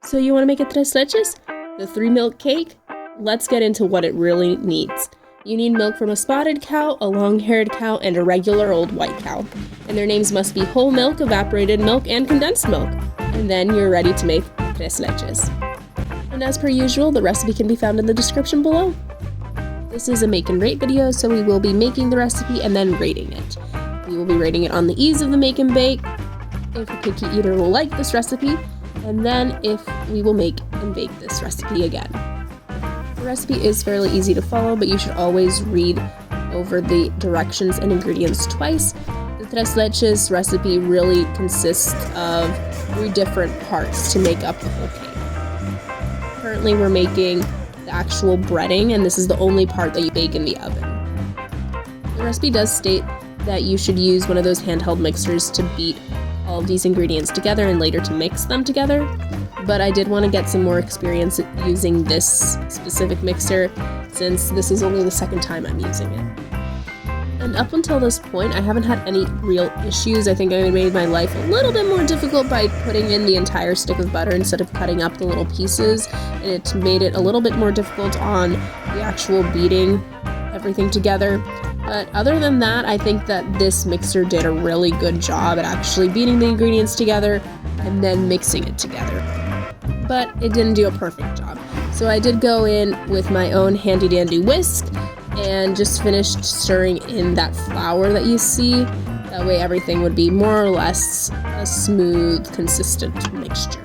So you want to make a tres leches? The 3-milk cake? Let's get into what it really needs. You need milk from a spotted cow, a long-haired cow, and a regular old white cow. And their names must be whole milk, evaporated milk, and condensed milk. And then you're ready to make tres leches. And as per usual, the recipe can be found in the description below. This is a make and rate video, so we will be making the recipe and then rating it. We will be rating it on the ease of the make and bake, if a picky eater will like this recipe, and then if we will make and bake this recipe again. The recipe is fairly easy to follow, but you should always read over the directions and ingredients twice. The tres leches recipe really consists of 3 different parts to make up the whole cake. Currently we're making the actual breading, and this is the only part that you bake in the oven. The recipe does state that you should use one of those handheld mixers to beat all of these ingredients together and later to mix them together, but I did want to get some more experience using this specific mixer since this is only the 2nd time I'm using it. And up until this point, I haven't had any real issues. I think I made my life a little bit more difficult by putting in the entire stick of butter instead of cutting up the little pieces, and it made it a little bit more difficult on the actual beating everything together. But other than that, I think that this mixer did a really good job at actually beating the ingredients together and then mixing it together. But it didn't do a perfect job. So I did go in with my own handy dandy whisk and just finished stirring in that flour that you see. That way everything would be more or less a smooth, consistent mixture.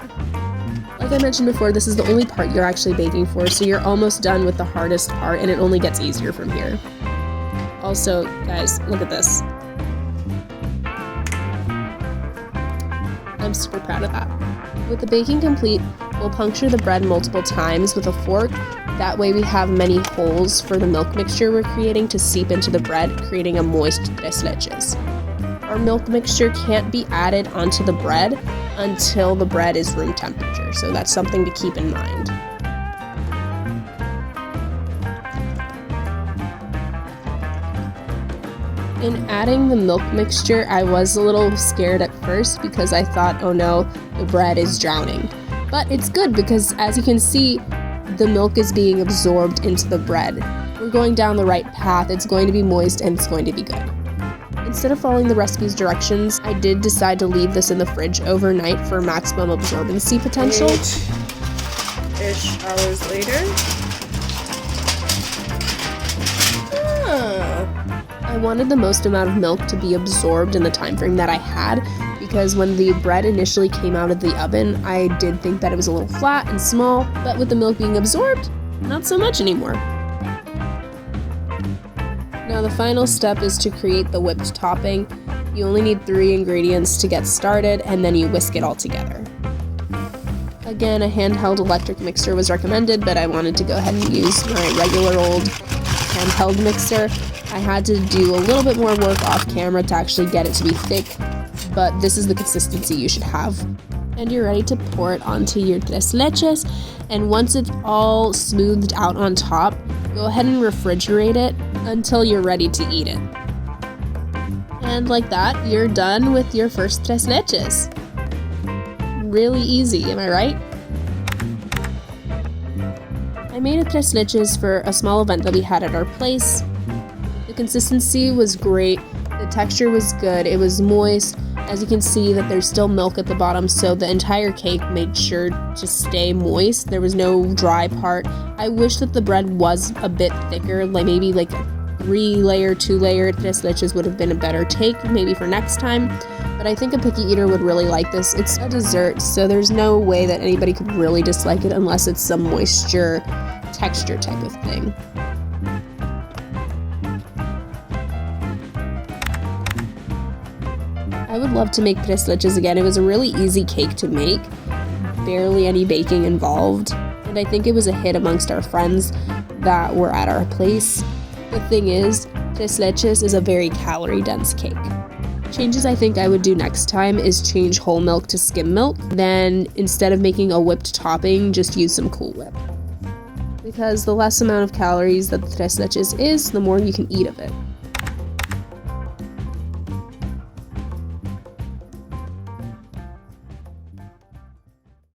Like I mentioned before, this is the only part you're actually baking for, so you're almost done with the hardest part and it only gets easier from here. Also, guys, look at this. I'm super proud of that. With the baking complete, we'll puncture the bread multiple times with a fork. That way we have many holes for the milk mixture we're creating to seep into the bread, creating a moist tres leches. Our milk mixture can't be added onto the bread until the bread is room temperature, so that's something to keep in mind. In adding the milk mixture, I was a little scared at first because I thought, oh no, the bread is drowning. But it's good because, as you can see, the milk is being absorbed into the bread. We're going down the right path, it's going to be moist and it's going to be good. Instead of following the recipe's directions, I did decide to leave this in the fridge overnight for maximum absorbency potential. 8-ish hours later. I wanted the most amount of milk to be absorbed in the time frame that I had, because when the bread initially came out of the oven, I did think that it was a little flat and small, but with the milk being absorbed, not so much anymore. Now the final step is to create the whipped topping. You only need 3 ingredients to get started, and then you whisk it all together. Again, a handheld electric mixer was recommended, but I wanted to go ahead and use my regular old handheld mixer. I had to do a little bit more work off camera to actually get it to be thick, but this is the consistency you should have. And you're ready to pour it onto your tres leches, and once it's all smoothed out on top, go ahead and refrigerate it until you're ready to eat it. And like that, you're done with your first tres leches. Really easy, am I right? I made a tres leches for a small event that we had at our place. The consistency was great, the texture was good, it was moist. As you can see that there's still milk at the bottom, so the entire cake made sure to stay moist. There was no dry part. I wish that the bread was a bit thicker, like maybe like a 3-layer, 2-layer tres leches would have been a better take, maybe for next time. But I think a picky eater would really like this. It's a dessert, so there's no way that anybody could really dislike it unless it's some moisture, texture type of thing. I would love to make tres leches again. It was a really easy cake to make, barely any baking involved, and I think it was a hit amongst our friends that were at our place. The thing is, tres leches is a very calorie-dense cake. Changes I think I would do next time is change whole milk to skim milk, then instead of making a whipped topping, just use some Cool Whip. Because the less amount of calories that the tres leches is, the more you can eat of it.